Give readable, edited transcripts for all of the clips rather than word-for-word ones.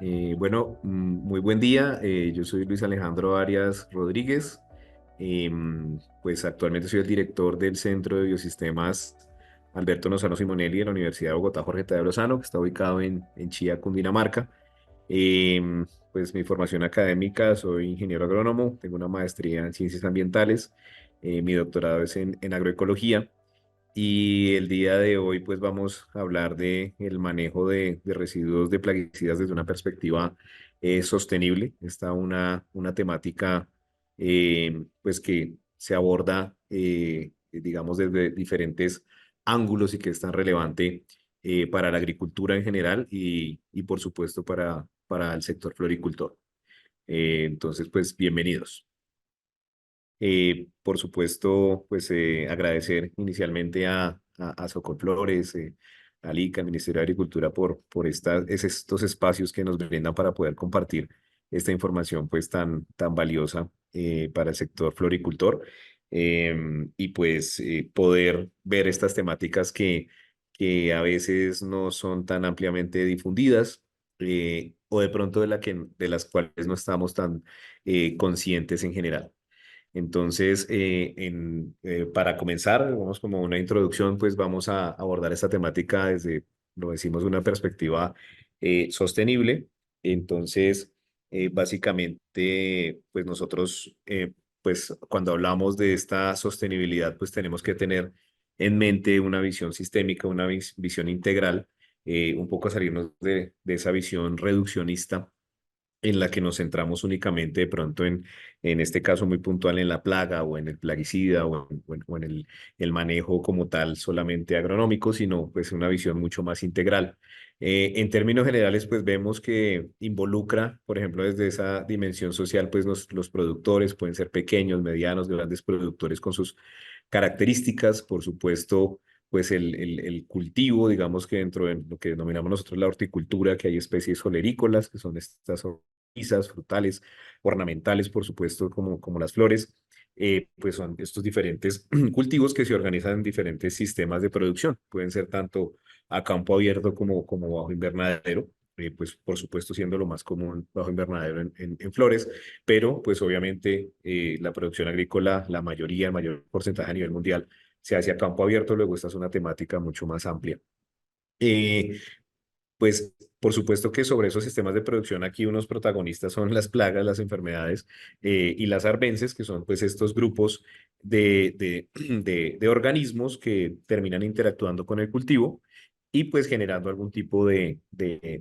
Muy buen día. Yo soy Luis Alejandro Arias Rodríguez. Pues actualmente soy el director del Centro de Biosistemas Alberto Lozano Simonelli de la Universidad de Bogotá, Jorge Tadeo Lozano, que está ubicado en Chía, Cundinamarca. Pues mi formación académica, soy ingeniero agrónomo, tengo una maestría en ciencias ambientales, mi doctorado es en agroecología. Y el día de hoy, pues vamos a hablar de el manejo de residuos de plaguicidas desde una perspectiva sostenible. Está una temática, pues que se aborda, digamos, desde diferentes ángulos y que es tan relevante para la agricultura en general y por supuesto, para el sector floricultor. Entonces, pues, bienvenidos. Por supuesto, pues agradecer inicialmente a Socolflores, al ICA, al Ministerio de Agricultura, por estos espacios que nos brindan para poder compartir esta información pues tan valiosa para el sector floricultor. Y pues poder ver estas temáticas que a veces no son tan ampliamente difundidas, o de pronto de las cuales no estamos tan conscientes en general. Entonces, para comenzar, vamos como una introducción, pues vamos a abordar esta temática desde, lo decimos, una perspectiva sostenible. Entonces, básicamente, pues nosotros, pues cuando hablamos de esta sostenibilidad, pues tenemos que tener en mente una visión sistémica, una visión integral, un poco salirnos de esa visión reduccionista en la que nos centramos únicamente de pronto en este caso muy puntual en la plaga o en el plaguicida o en el manejo como tal solamente agronómico, sino pues una visión mucho más integral. En términos generales, pues vemos que involucra, por ejemplo, desde esa dimensión social, pues los productores pueden ser pequeños, medianos, grandes productores con sus características, por supuesto, pues el cultivo, digamos que dentro de lo que denominamos nosotros la horticultura, que hay especies olerícolas, que son estas hortalizas, frutales, ornamentales, por supuesto, como las flores. Pues son estos diferentes cultivos que se organizan en diferentes sistemas de producción. Pueden ser tanto a campo abierto como bajo invernadero. Pues por supuesto siendo lo más común bajo invernadero en flores, pero pues obviamente la producción agrícola, la mayoría, el mayor porcentaje a nivel mundial, se hace a campo abierto. Luego esta es una temática mucho más amplia. Eh, pues por supuesto que sobre esos sistemas de producción aquí unos protagonistas son las plagas, las enfermedades y las arbences, que son pues estos grupos de organismos que terminan interactuando con el cultivo y pues generando algún tipo de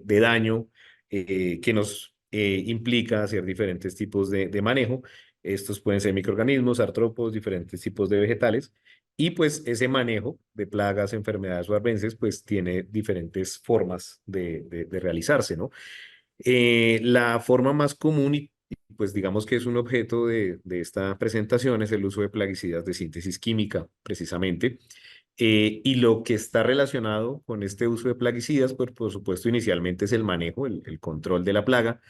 daño que nos implica hacer diferentes tipos de manejo. Estos pueden ser microorganismos, artrópodos, diferentes tipos de vegetales. Y pues ese manejo de plagas, enfermedades o arbences, pues tiene diferentes formas de realizarse, ¿no? La forma más común y pues digamos que es un objeto de esta presentación es el uso de plaguicidas de síntesis química, precisamente. Y lo que está relacionado con este uso de plaguicidas, pues por supuesto inicialmente es el manejo, el control de la plaga,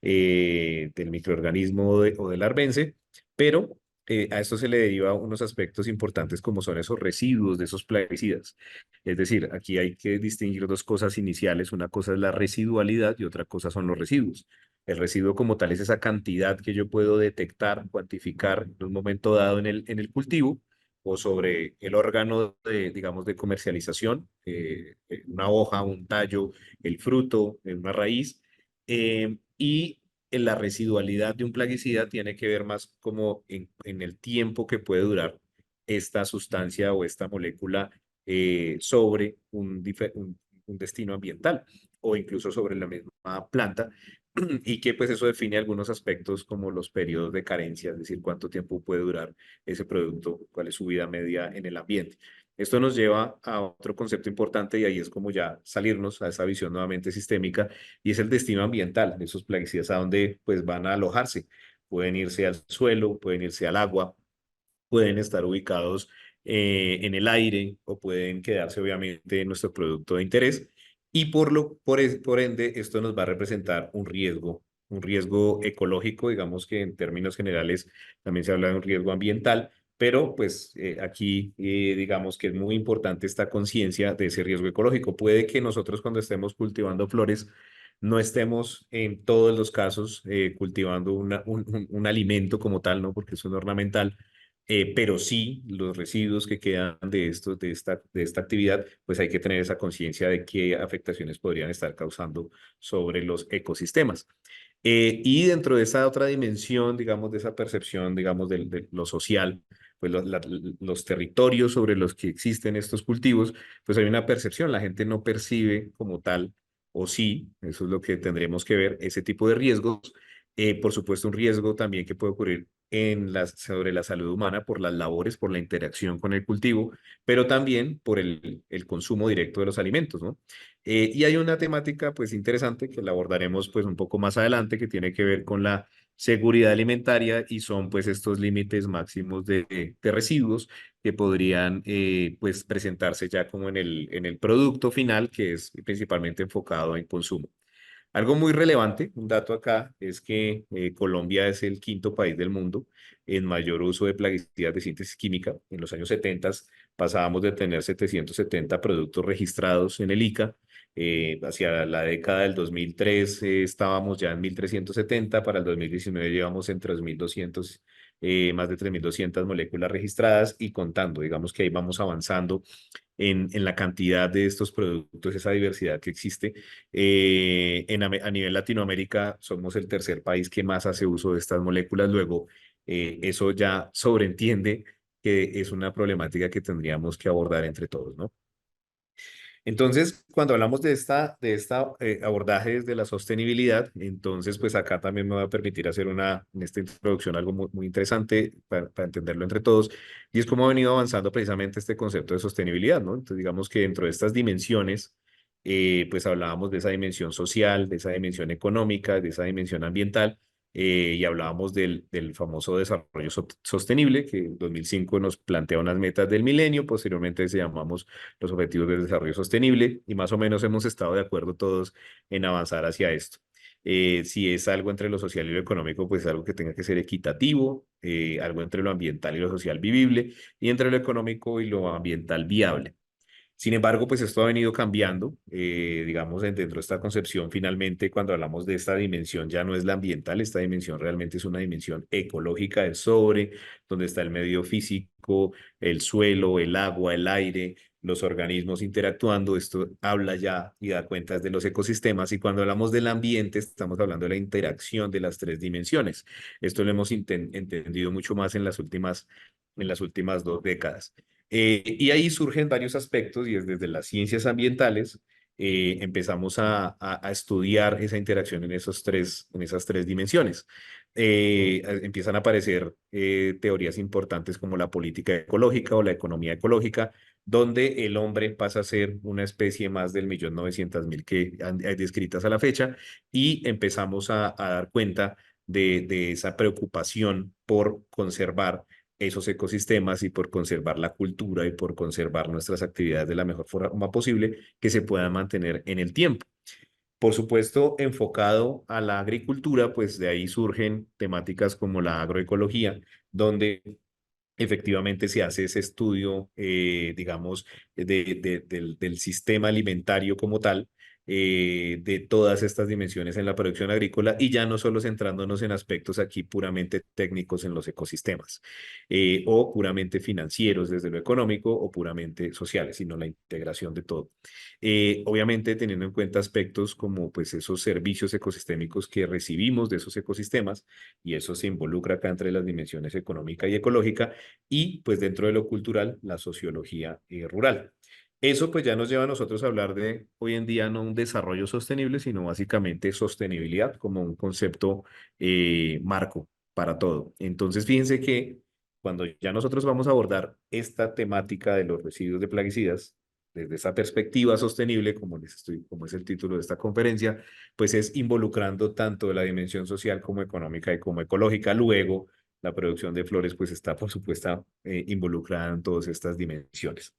del microorganismo o del arbence, pero a esto se le deriva unos aspectos importantes como son esos residuos de esos plaguicidas. Es decir, aquí hay que distinguir dos cosas iniciales. Una cosa es la residualidad y otra cosa son los residuos. El residuo como tal es esa cantidad que yo puedo detectar, cuantificar en un momento dado en el cultivo o sobre el órgano digamos, de comercialización, una hoja, un tallo, el fruto, una raíz. Y en la residualidad de un plaguicida tiene que ver más como en el tiempo que puede durar esta sustancia o esta molécula sobre un destino ambiental o incluso sobre la misma planta y que pues eso define algunos aspectos como los periodos de carencia, es decir, cuánto tiempo puede durar ese producto, cuál es su vida media en el ambiente. Esto nos lleva a otro concepto importante y ahí es como ya salirnos a esa visión nuevamente sistémica y es el destino ambiental de esos plaguicidas a donde pues van a alojarse. Pueden irse al suelo, pueden irse al agua, pueden estar ubicados en el aire o pueden quedarse obviamente en nuestro producto de interés y por ende esto nos va a representar un riesgo ecológico, digamos que en términos generales también se habla de un riesgo ambiental, pero pues aquí digamos que es muy importante esta conciencia de ese riesgo ecológico. Puede que nosotros cuando estemos cultivando flores no estemos en todos los casos cultivando un alimento como tal, ¿no? Porque es un ornamental, pero sí los residuos que quedan de esto, de esta actividad, pues hay que tener esa conciencia de qué afectaciones podrían estar causando sobre los ecosistemas. Y dentro de esa otra dimensión, digamos, de esa percepción, digamos, de lo social, pues los territorios sobre los que existen estos cultivos, pues hay una percepción, la gente no percibe como tal, o sí, eso es lo que tendremos que ver, ese tipo de riesgos. Por supuesto, un riesgo también que puede ocurrir sobre la salud humana por las labores, por la interacción con el cultivo, pero también por el consumo directo de los alimentos, ¿no? Y hay una temática pues interesante que la abordaremos pues un poco más adelante que tiene que ver con la seguridad alimentaria y son pues estos límites máximos de residuos que podrían pues presentarse ya como en el producto final que es principalmente enfocado en consumo. Algo muy relevante, un dato acá, es que Colombia es el quinto país del mundo en mayor uso de plaguicidas de síntesis química. En los años 70 pasábamos de tener 770 productos registrados en el ICA. Hacia la década del 2003 estábamos ya en 1370, para el 2019 llevamos en 3200, más de 3200 moléculas registradas y contando. Digamos que ahí vamos avanzando en la cantidad de estos productos, esa diversidad que existe. A nivel Latinoamérica somos el tercer país que más hace uso de estas moléculas. Luego, eso ya sobreentiende que es una problemática que tendríamos que abordar entre todos, ¿no? Entonces, cuando hablamos de esta abordaje desde la sostenibilidad, entonces, pues acá también me va a permitir hacer en esta introducción algo muy interesante para entenderlo entre todos, y es cómo ha venido avanzando precisamente este concepto de sostenibilidad, ¿no? Entonces, digamos que dentro de estas dimensiones, pues hablábamos de esa dimensión social, de esa dimensión económica, de esa dimensión ambiental, y hablábamos del famoso desarrollo sostenible, que en 2005 nos plantea unas metas del milenio, posteriormente se llamamos los objetivos de desarrollo sostenible y más o menos hemos estado de acuerdo todos en avanzar hacia esto. Si es algo entre lo social y lo económico, pues algo que tenga que ser equitativo, algo entre lo ambiental y lo social vivible y entre lo económico y lo ambiental viable. Sin embargo, pues esto ha venido cambiando, digamos, dentro de esta concepción, finalmente, cuando hablamos de esta dimensión, ya no es la ambiental, esta dimensión realmente es una dimensión ecológica del sobre, donde está el medio físico, el suelo, el agua, el aire, los organismos interactuando. Esto habla ya y da cuentas de los ecosistemas, y cuando hablamos del ambiente, estamos hablando de la interacción de las tres dimensiones. Esto lo hemos entendido mucho más en las últimas 2 décadas. Y ahí surgen varios aspectos y es desde las ciencias ambientales empezamos a estudiar esa interacción en esas tres dimensiones. Empiezan a aparecer teorías importantes como la política ecológica o la economía ecológica, donde el hombre pasa a ser una especie más del 1.900.000 que hay descritas a la fecha, y empezamos a dar cuenta de esa preocupación por conservar esos ecosistemas y por conservar la cultura y por conservar nuestras actividades de la mejor forma posible que se puedan mantener en el tiempo. Por supuesto, enfocado a la agricultura, pues de ahí surgen temáticas como la agroecología, donde efectivamente se hace ese estudio, digamos, del sistema alimentario como tal, de todas estas dimensiones en la producción agrícola y ya no solo centrándonos en aspectos aquí puramente técnicos en los ecosistemas o puramente financieros desde lo económico o puramente sociales, sino la integración de todo. Obviamente teniendo en cuenta aspectos como pues esos servicios ecosistémicos que recibimos de esos ecosistemas, y eso se involucra acá entre las dimensiones económica y ecológica, y pues dentro de lo cultural, la sociología rural. Eso pues ya nos lleva a nosotros a hablar de hoy en día no un desarrollo sostenible, sino básicamente sostenibilidad como un concepto marco para todo. Entonces fíjense que cuando ya nosotros vamos a abordar esta temática de los residuos de plaguicidas, desde esa perspectiva sostenible, como es el título de esta conferencia, pues es involucrando tanto la dimensión social como económica y como ecológica. Luego, la producción de flores pues está, por supuesto, involucrada en todas estas dimensiones.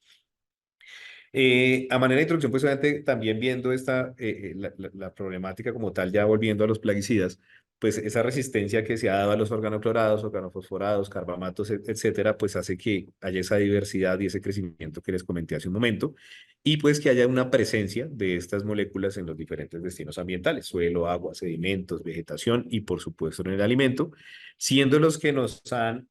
A manera de introducción, pues obviamente también viendo la problemática como tal, ya volviendo a los plaguicidas, pues esa resistencia que se ha dado a los organoclorados, organofosforados, carbamatos, etcétera, pues hace que haya esa diversidad y ese crecimiento que les comenté hace un momento, y pues que haya una presencia de estas moléculas en los diferentes destinos ambientales: suelo, agua, sedimentos, vegetación y por supuesto en el alimento, siendo los que nos han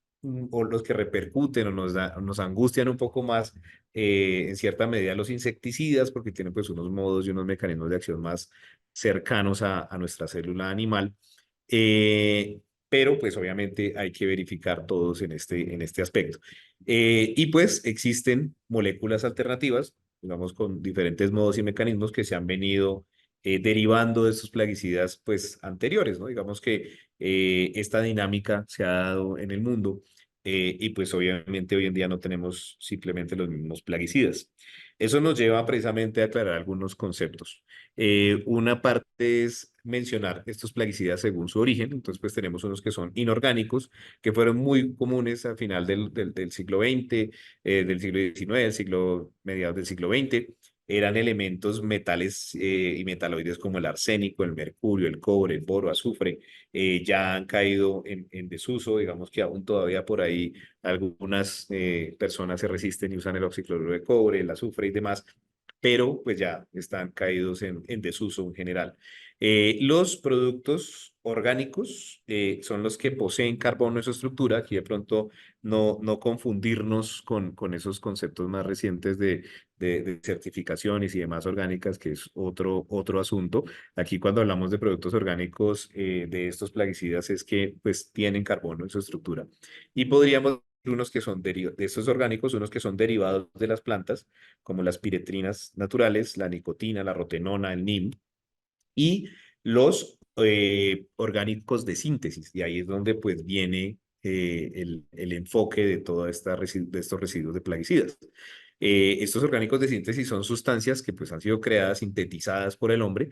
o los que repercuten o nos angustian un poco más, en cierta medida, los insecticidas, porque tienen pues unos modos y unos mecanismos de acción más cercanos a nuestra célula animal. Pero pues obviamente hay que verificar todos en este aspecto. Y pues existen moléculas alternativas, digamos, con diferentes modos y mecanismos que se han venido derivando de estos plaguicidas pues anteriores, ¿no? Digamos que esta dinámica se ha dado en el mundo, y pues obviamente hoy en día no tenemos simplemente los mismos plaguicidas. Eso nos lleva precisamente a aclarar algunos conceptos. Una parte es mencionar estos plaguicidas según su origen. Entonces, pues tenemos unos que son inorgánicos, que fueron muy comunes al final del siglo XX, del siglo XIX, mediados del siglo XX. Eran elementos metales y metaloides como el arsénico, el mercurio, el cobre, el boro, azufre. Ya han caído en desuso. Digamos que aún todavía por ahí algunas personas se resisten y usan el oxicloruro de cobre, el azufre y demás, pero pues ya están caídos en desuso en general. Los productos orgánicos son los que poseen carbono en su estructura. Aquí de pronto no confundirnos con esos conceptos más recientes de certificaciones y demás orgánicas, que es otro asunto. Aquí cuando hablamos de productos orgánicos de estos plaguicidas es que pues tienen carbono en su estructura. Y podríamos unos que son de estos orgánicos, unos que son derivados de las plantas, como las piretrinas naturales, la nicotina, la rotenona, el NIM, y los orgánicos de síntesis. Y ahí es donde pues viene el enfoque de toda de estos residuos de plaguicidas. Estos orgánicos de síntesis son sustancias que pues han sido creadas, sintetizadas por el hombre,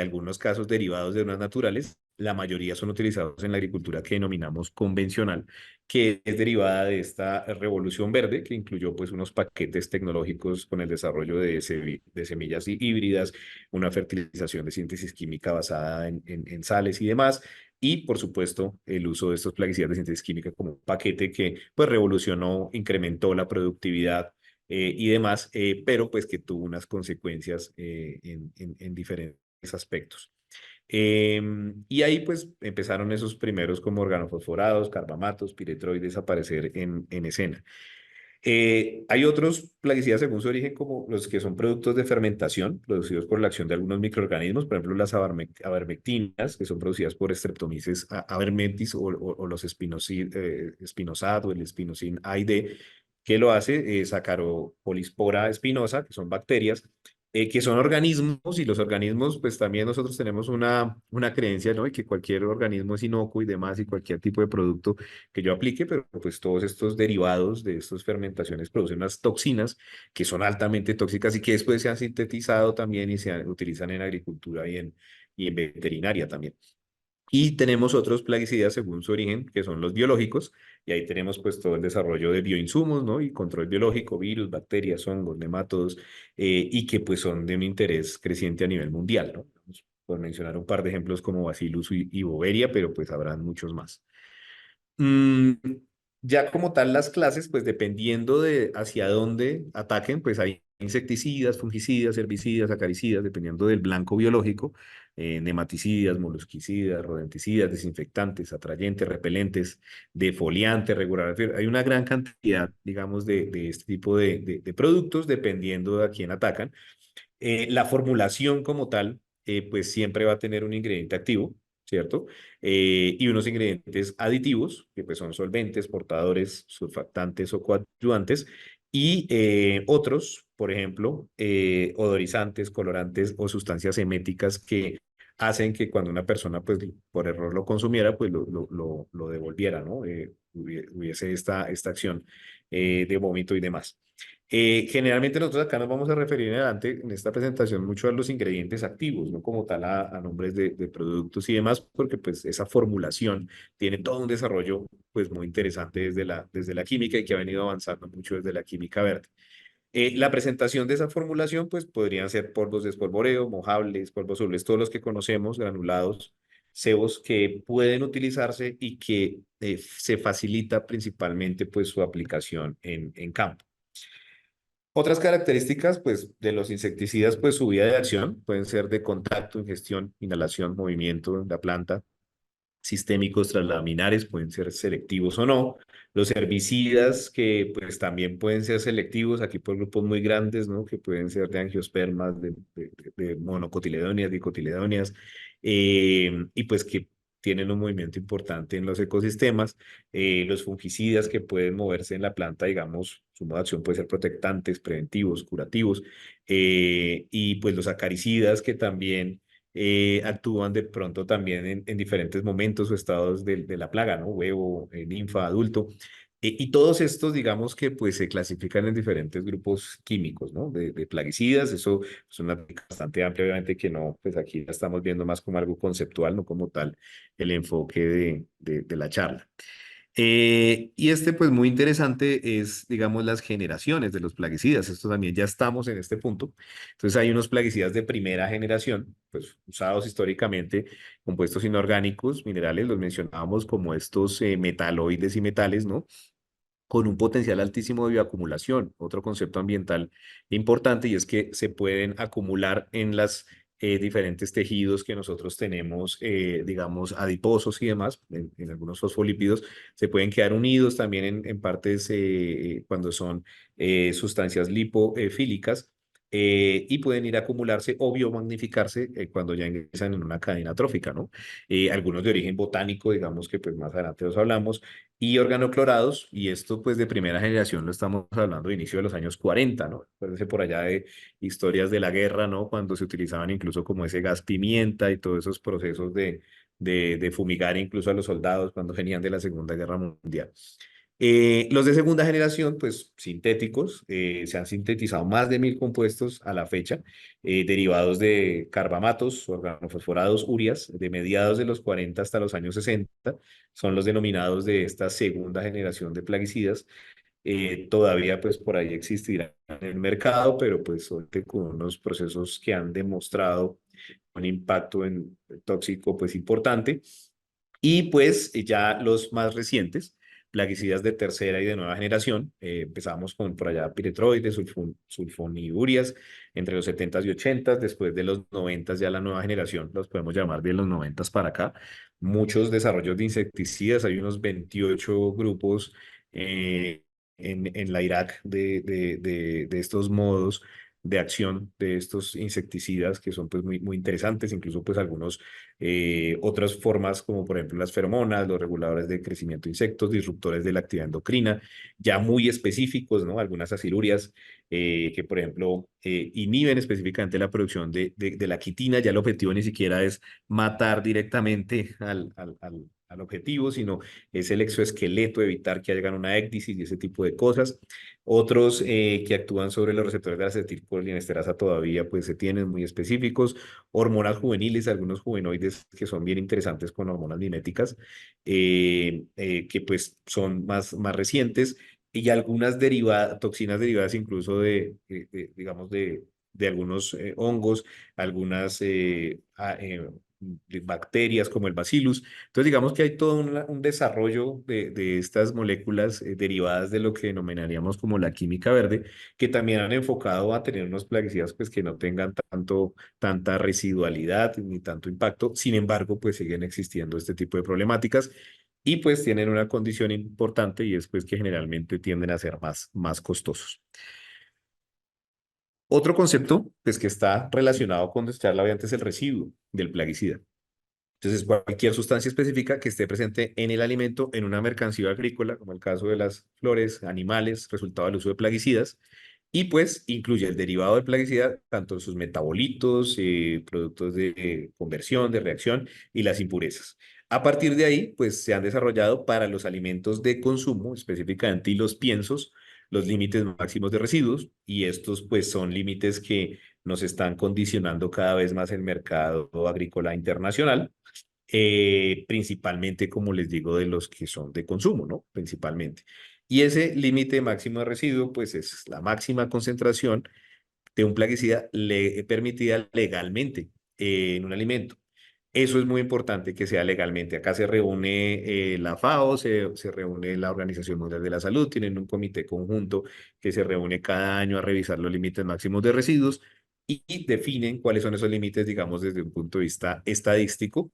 algunos casos derivados de unas naturales. La mayoría son utilizados en la agricultura que denominamos convencional, que es derivada de esta revolución verde, que incluyó pues unos paquetes tecnológicos con el desarrollo de semillas híbridas, una fertilización de síntesis química basada en sales y demás, y por supuesto el uso de estos plaguicidas de síntesis química como un paquete que pues revolucionó, incrementó la productividad y demás, pero pues que tuvo unas consecuencias en diferentes aspectos. Y ahí pues empezaron esos primeros como organofosforados, carbamatos, piretroides a aparecer en escena. Hay otros plaguicidas según su origen, como los que son productos de fermentación, producidos por la acción de algunos microorganismos, por ejemplo, las avermectinas, que son producidas por Streptomyces avermentis o los Spinosad o el Spinosyn A y D, que lo hace Saccharopolispora spinosa, que son bacterias, que son organismos, y los organismos, pues también nosotros tenemos una creencia, ¿no? De que cualquier organismo es inocuo y demás, y cualquier tipo de producto que yo aplique, pero pues todos estos derivados de estas fermentaciones producen unas toxinas que son altamente tóxicas y que después se han sintetizado también y utilizan en agricultura y en veterinaria también. Y tenemos otros plaguicidas según su origen, que son los biológicos, y ahí tenemos pues todo el desarrollo de bioinsumos, ¿no? Y control biológico, virus, bacterias, hongos, nematodos, y que pues son de un interés creciente a nivel mundial, ¿no? Vamos por mencionar un par de ejemplos como Bacillus y Boveria, pero pues habrán muchos más. Mm, ya como tal las clases, pues dependiendo de hacia dónde ataquen, pues hay insecticidas, fungicidas, herbicidas, acaricidas, dependiendo del blanco biológico, nematicidas, molusquicidas, rodenticidas, desinfectantes, atrayentes, repelentes, defoliantes, regular. Hay una gran cantidad, digamos, de este tipo de productos dependiendo de a quién atacan. La formulación como tal, pues siempre va a tener un ingrediente activo, ¿cierto? Y unos ingredientes aditivos, que pues son solventes, portadores, surfactantes o coadyuvantes, y otros, por ejemplo, odorizantes, colorantes o sustancias eméticas que hacen que cuando una persona, pues por error lo consumiera, pues lo devolviera, ¿no? Hubiese esta acción de vómito y demás. Generalmente nosotros acá nos vamos a referir en adelante en esta presentación mucho a los ingredientes activos, no como tal a nombres de productos y demás, porque pues esa formulación tiene todo un desarrollo pues muy interesante desde la química, y que ha venido avanzando mucho desde la química verde. La presentación de esa formulación pues podrían ser polvos de espolvoreo, mojables, polvos solubles, todos los que conocemos, granulados, cebos que pueden utilizarse y que se facilita principalmente pues su aplicación en campo. Otras características, pues, de los insecticidas, pues, su vía de acción pueden ser de contacto, ingestión, inhalación, movimiento en la planta, sistémicos translaminares, pueden ser selectivos o no. Los herbicidas que pues también pueden ser selectivos, aquí por grupos muy grandes, ¿no? Que pueden ser de angiospermas, de monocotiledóneas, dicotiledóneas, y pues que tienen un movimiento importante en los ecosistemas. Los fungicidas que pueden moverse en la planta, digamos, su modo de acción puede ser protectantes, preventivos, curativos, y pues los acaricidas que también actúan de pronto también en diferentes momentos o estados de la plaga, ¿no? Huevo, ninfa, adulto. Y todos estos, digamos que pues se clasifican en diferentes grupos químicos, ¿no? De plaguicidas, eso es una técnica bastante amplia, obviamente que no, pues aquí la estamos viendo más como algo conceptual, no como tal el enfoque de la charla. Y este, pues muy interesante es, digamos, las generaciones de los plaguicidas. Esto también ya estamos en este punto. Entonces hay unos plaguicidas de primera generación, pues usados históricamente, compuestos inorgánicos, minerales, los mencionábamos como estos metaloides y metales, ¿no? Con un potencial altísimo de bioacumulación. Otro concepto ambiental importante y es que se pueden acumular en las diferentes tejidos que nosotros tenemos, digamos, adiposos y demás, en algunos fosfolípidos, se pueden quedar unidos también en partes cuando son sustancias lipofílicas. Y pueden ir a acumularse o biomagnificarse cuando ya ingresan en una cadena trófica, ¿no? Algunos de origen botánico, digamos que pues más adelante los hablamos, y organoclorados, y esto pues de primera generación lo estamos hablando de inicio de los años 40, ¿no? Acuérdense por allá de historias de la guerra, ¿no? Cuando se utilizaban incluso como ese gas pimienta y todos esos procesos de fumigar incluso a los soldados cuando venían de la Segunda Guerra Mundial. Los de segunda generación, pues sintéticos, se han sintetizado más de 1000 compuestos a la fecha, derivados de carbamatos, organofosforados, ureas, de mediados de los 40 hasta los años 60, son los denominados de esta segunda generación de plaguicidas. Todavía pues por ahí existirán en el mercado, pero pues ahorita con unos procesos que han demostrado un impacto tóxico pues importante. Y pues ya los más recientes, plaguicidas de tercera y de nueva generación, empezamos con por allá piretroides, sulfonilureas, entre los 70 y 80, después de los 90 ya la nueva generación, los podemos llamar de los 90 para acá, muchos desarrollos de insecticidas, hay unos 28 grupos en la IRAC de estos modos de acción de estos insecticidas que son pues muy interesantes, incluso pues algunos otras formas como por ejemplo las feromonas, los reguladores de crecimiento de insectos, disruptores de la actividad endocrina, ya muy específicos, ¿no? Algunas aciluриas que por ejemplo inhiben específicamente la producción de la quitina, ya el objetivo ni siquiera es matar directamente al objetivo, sino es el exoesqueleto, evitar que haya una ecdisis y ese tipo de cosas. Otros que actúan sobre los receptores de la acetilcolinesterasa todavía pues se tienen muy específicos, hormonas juveniles, algunos juvenoides que son bien interesantes con hormonas miméticas, que pues son más recientes, y algunas toxinas derivadas incluso digamos, de algunos hongos, algunas de bacterias como el bacillus. Entonces, digamos que hay todo un desarrollo de estas moléculas derivadas de lo que denominaríamos como la química verde, que también han enfocado a tener unos plaguicidas pues, que no tengan tanta residualidad ni tanto impacto. Sin embargo, pues siguen existiendo este tipo de problemáticas y pues tienen una condición importante y es pues que generalmente tienden a ser más costosos. Otro concepto pues que está relacionado con nuestra charla de antes, el residuo del plaguicida. Entonces, cualquier sustancia específica que esté presente en el alimento, en una mercancía agrícola, como el caso de las flores, animales, resultado del uso de plaguicidas, y pues incluye el derivado del plaguicida, tanto sus metabolitos, productos de conversión, de reacción y las impurezas. A partir de ahí, pues se han desarrollado para los alimentos de consumo, específicamente y los piensos, los límites máximos de residuos, y estos pues son límites que nos están condicionando cada vez más el mercado agrícola internacional, principalmente, como les digo, de los que son de consumo, ¿no? Principalmente. Y ese límite máximo de residuo, pues es la máxima concentración de un plaguicida permitida legalmente en un alimento. Eso es muy importante que sea legalmente. Acá se reúne la FAO, se reúne la Organización Mundial de la Salud, tienen un comité conjunto que se reúne cada año a revisar los límites máximos de residuos y definen cuáles son esos límites, digamos, desde un punto de vista estadístico.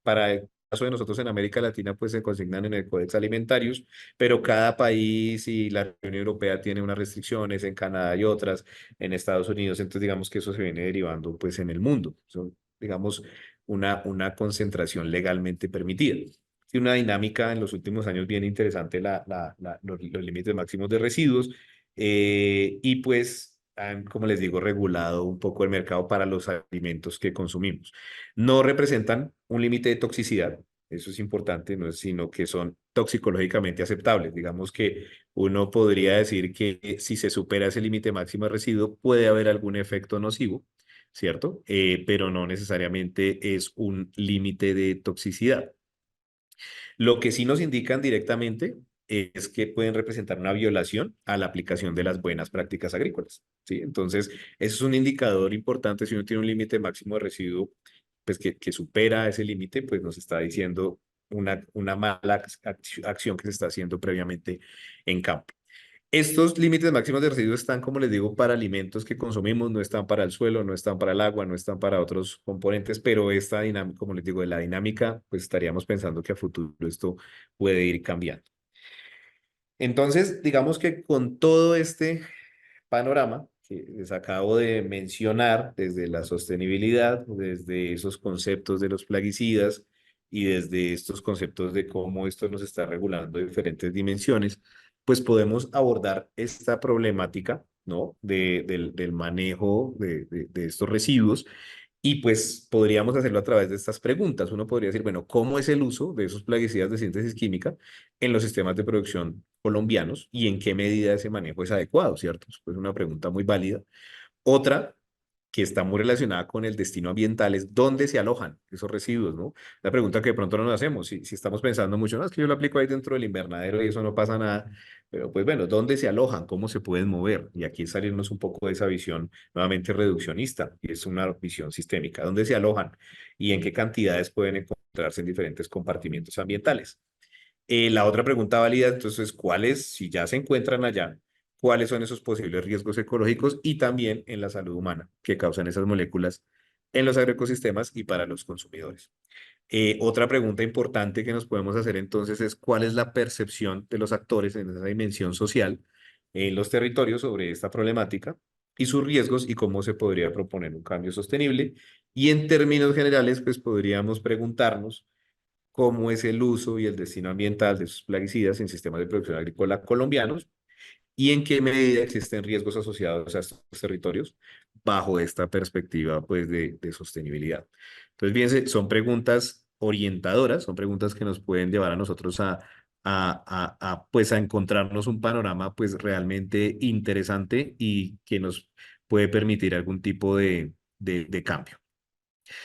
Para el caso de nosotros en América Latina, pues se consignan en el Codex Alimentarius, pero cada país y la Unión Europea tiene unas restricciones, en Canadá y otras, en Estados Unidos, entonces digamos que eso se viene derivando pues en el mundo. Son, digamos, una concentración legalmente permitida. Tiene una dinámica en los últimos años bien interesante los límites máximos de residuos y pues han, como les digo, regulado un poco el mercado para los alimentos que consumimos. No representan un límite de toxicidad, eso es importante, no es, sino que son toxicológicamente aceptables. Digamos que uno podría decir que si se supera ese límite máximo de residuo puede haber algún efecto nocivo, ¿cierto? Pero no necesariamente es un límite de toxicidad. Lo que sí nos indican directamente es que pueden representar una violación a la aplicación de las buenas prácticas agrícolas, ¿sí? Entonces, eso es un indicador importante. Si uno tiene un límite máximo de residuo, pues que supera ese límite, pues nos está diciendo una mala acción que se está haciendo previamente en campo. Estos límites máximos de residuos están, como les digo, para alimentos que consumimos, no están para el suelo, no están para el agua, no están para otros componentes, pero esta dinámica, como les digo, de la dinámica, pues estaríamos pensando que a futuro esto puede ir cambiando. Entonces, digamos que con todo este panorama que les acabo de mencionar, desde la sostenibilidad, desde esos conceptos de los plaguicidas y desde estos conceptos de cómo esto nos está regulando en diferentes dimensiones, pues podemos abordar esta problemática, ¿no? Del manejo de estos residuos y pues podríamos hacerlo a través de estas preguntas. Uno podría decir, bueno, ¿cómo es el uso de esos plaguicidas de síntesis química en los sistemas de producción colombianos y en qué medida ese manejo es adecuado, ¿cierto? Es una pregunta muy válida. Otra que está muy relacionada con el destino ambiental es dónde se alojan esos residuos, ¿no? La pregunta que de pronto no nos hacemos, si estamos pensando mucho, no, es que yo lo aplico ahí dentro del invernadero y eso no pasa nada, pero pues bueno, ¿dónde se alojan? ¿Cómo se pueden mover? Y aquí salirnos un poco de esa visión nuevamente reduccionista, y es una visión sistémica, ¿dónde se alojan? ¿Y en qué cantidades pueden encontrarse en diferentes compartimientos ambientales? La otra pregunta válida, entonces, ¿cuáles, si ya se encuentran allá, cuáles son esos posibles riesgos ecológicos y también en la salud humana que causan esas moléculas en los agroecosistemas y para los consumidores? Otra pregunta importante que nos podemos hacer entonces es cuál es la percepción de los actores en esa dimensión social en los territorios sobre esta problemática y sus riesgos y cómo se podría proponer un cambio sostenible. Y en términos generales, pues podríamos preguntarnos cómo es el uso y el destino ambiental de sus plaguicidas en sistemas de producción agrícola colombianos y en qué medida existen riesgos asociados a estos territorios bajo esta perspectiva pues de sostenibilidad. Entonces, fíjense, son preguntas orientadoras, son preguntas que nos pueden llevar a nosotros pues a encontrarnos un panorama pues realmente interesante y que nos puede permitir algún tipo de cambio.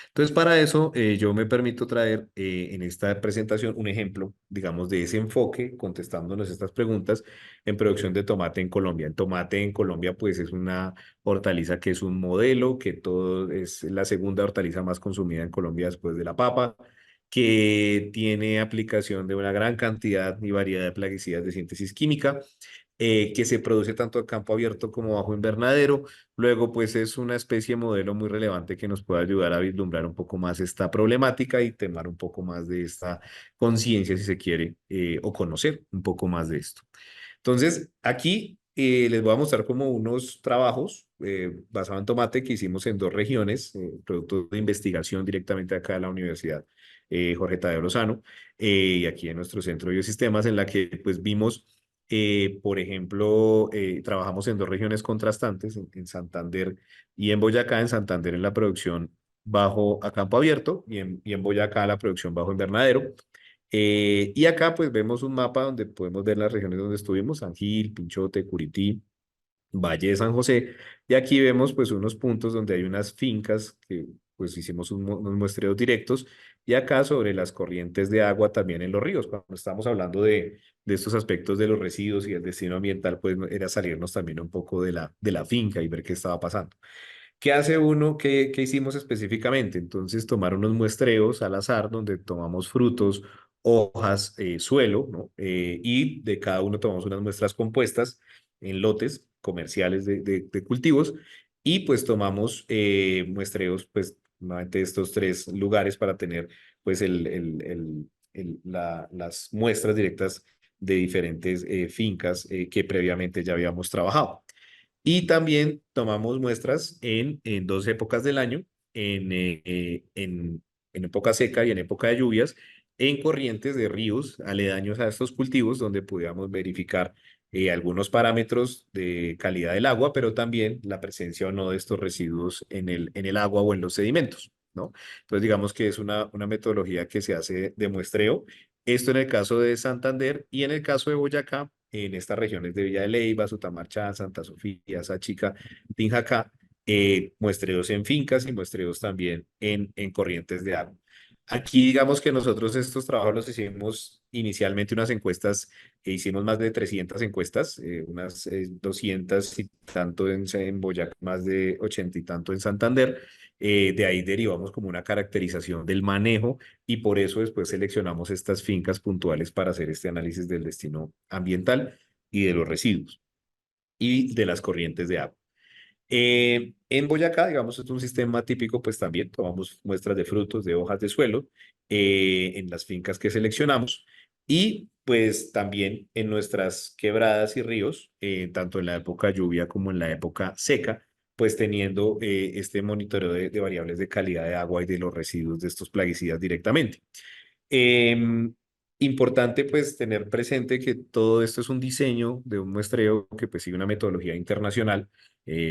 Entonces, para eso, yo me permito traer en esta presentación un ejemplo, digamos, de ese enfoque, contestándonos estas preguntas en producción de tomate en Colombia. El tomate en Colombia, pues, es una hortaliza que es un modelo, que todo es la segunda hortaliza más consumida en Colombia después de la papa, que tiene aplicación de una gran cantidad y variedad de plaguicidas de síntesis química, que se produce tanto a campo abierto como bajo invernadero. Luego, pues es una especie modelo muy relevante que nos puede ayudar a vislumbrar un poco más esta problemática y tomar un poco más de esta conciencia, si se quiere, o conocer un poco más de esto. Entonces, aquí les voy a mostrar como unos trabajos basados en tomate que hicimos en dos regiones, producto de investigación directamente acá de la Universidad Jorge Tadeo Lozano, y aquí en nuestro centro de biosistemas, en la que pues vimos por ejemplo, trabajamos en dos regiones contrastantes, en Santander y en Boyacá. En Santander en la producción bajo a campo abierto y en Boyacá la producción bajo invernadero. Y acá pues vemos un mapa donde podemos ver las regiones donde estuvimos, San Gil, Pinchote, Curití, Valle de San José. Y aquí vemos pues unos puntos donde hay unas fincas que pues hicimos unos muestreos directos. Y acá sobre las corrientes de agua también en los ríos. Cuando estamos hablando de estos aspectos de los residuos y el destino ambiental, pues era salirnos también un poco de la finca y ver qué estaba pasando. ¿Qué hace uno? ¿Qué hicimos específicamente? Entonces, tomar unos muestreos al azar donde tomamos frutos, hojas, suelo, ¿no? Y de cada uno tomamos unas muestras compuestas en lotes comerciales de cultivos y pues tomamos muestreos, pues, nuevamente de estos tres lugares para tener pues las muestras directas de diferentes fincas que previamente ya habíamos trabajado. Y también tomamos muestras en dos épocas del año, en época seca y en época de lluvias, en corrientes de ríos aledaños a estos cultivos, donde pudiéramos verificar algunos parámetros de calidad del agua, pero también la presencia o no de estos residuos en el agua o en los sedimentos, ¿no? Entonces, digamos que es una metodología que se hace de muestreo. Esto en el caso de Santander y en el caso de Boyacá, en estas regiones de Villa de Leyva, Sutamarchá, Santa Sofía, Sáchica, Tinjacá, muestreos en fincas y muestreos también en corrientes de agua. Aquí digamos que nosotros estos trabajos los hicimos inicialmente unas encuestas, hicimos más de 300 encuestas, unas 200 y tanto en Boyacá, más de 80 y tanto en Santander. De ahí derivamos como una caracterización del manejo y por eso después seleccionamos estas fincas puntuales para hacer este análisis del destino ambiental y de los residuos y de las corrientes de agua. En Boyacá, digamos, es un sistema típico, pues también tomamos muestras de frutos, de hojas de suelo en las fincas que seleccionamos y pues también en nuestras quebradas y ríos, tanto en la época lluvia como en la época seca, pues teniendo este monitoreo de variables de calidad de agua y de los residuos de estos plaguicidas directamente. Em, Importante pues tener presente que todo esto es un diseño de un muestreo que pues sigue una metodología internacional.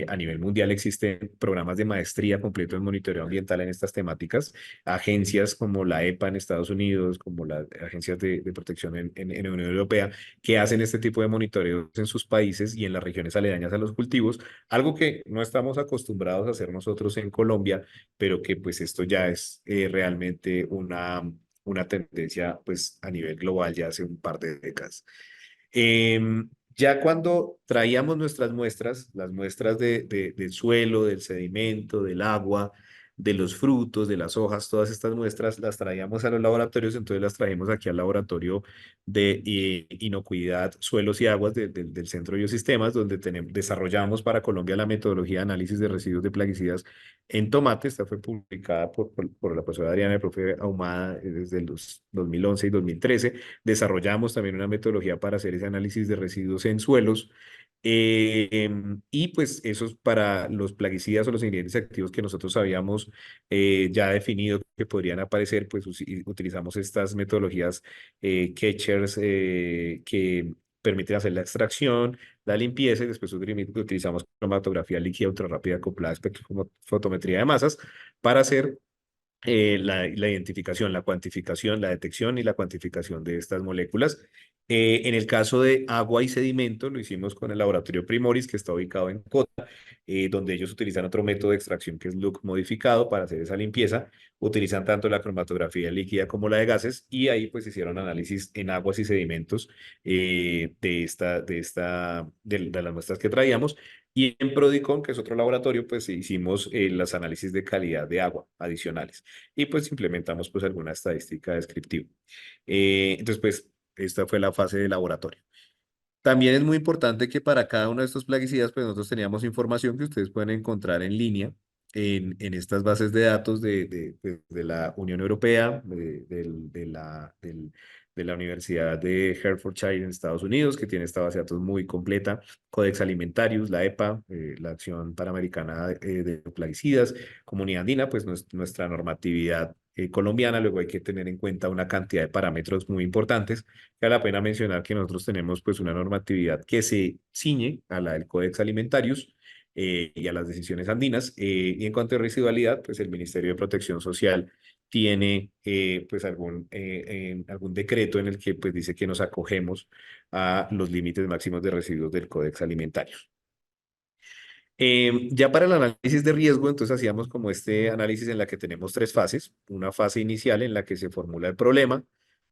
A nivel mundial existen programas de maestría completo en monitoreo ambiental en estas temáticas, agencias como la EPA en Estados Unidos, como las agencias de protección en la Unión Europea, que hacen este tipo de monitoreos en sus países y en las regiones aledañas a los cultivos, algo que no estamos acostumbrados a hacer nosotros en Colombia, pero que pues esto ya es realmente una tendencia pues a nivel global ya hace un par de décadas. Ya cuando traíamos nuestras muestras, las muestras del suelo, del sedimento, del agua, de los frutos, de las hojas, todas estas muestras las traíamos a los laboratorios, entonces las trajimos aquí al laboratorio de inocuidad, suelos y aguas del Centro de Biosistemas, donde desarrollamos para Colombia la metodología de análisis de residuos de plaguicidas en tomate. Esta fue publicada por la profesora Adriana y el profe Ahumada desde los 2011 y 2013. Desarrollamos también una metodología para hacer ese análisis de residuos en suelos. Y pues esos para los plaguicidas o los ingredientes activos que nosotros habíamos ya definido que podrían aparecer, pues utilizamos estas metodologías catchers que permiten hacer la extracción, la limpieza y después utilizamos cromatografía líquida ultra rápida acoplada a espectrofotometría de masas para hacer la identificación, la cuantificación, la detección y la cuantificación de estas moléculas. En el caso de agua y sedimento, lo hicimos con el laboratorio Primoris, que está ubicado en Cota, donde ellos utilizan otro método de extracción que es Look modificado para hacer esa limpieza. Utilizan tanto la cromatografía líquida como la de gases y ahí pues hicieron análisis en aguas y sedimentos de las muestras que traíamos. Y en Prodicon, que es otro laboratorio, pues hicimos los análisis de calidad de agua adicionales y pues implementamos pues alguna estadística descriptiva. Entonces pues esta fue la fase de laboratorio. También es muy importante que para cada uno de estos plaguicidas pues nosotros teníamos información que ustedes pueden encontrar en línea en estas bases de datos pues, de la Unión Europea, de la Universidad de Hertfordshire en Estados Unidos, que tiene esta base de datos muy completa, Codex Alimentarius, la EPA, la Acción Panamericana de Plaguicidas, Comunidad Andina, pues nuestra normatividad colombiana. Luego hay que tener en cuenta una cantidad de parámetros muy importantes. Vale la pena mencionar que nosotros tenemos pues una normatividad que se ciñe a la del Codex Alimentarius y a las decisiones andinas. Y en cuanto a residualidad, pues el Ministerio de Protección Social tiene pues algún decreto en el que pues dice que nos acogemos a los límites máximos de residuos del Codex Alimentarius. Ya para el análisis de riesgo, entonces hacíamos como este análisis en la que tenemos tres fases. Una fase inicial en la que se formula el problema,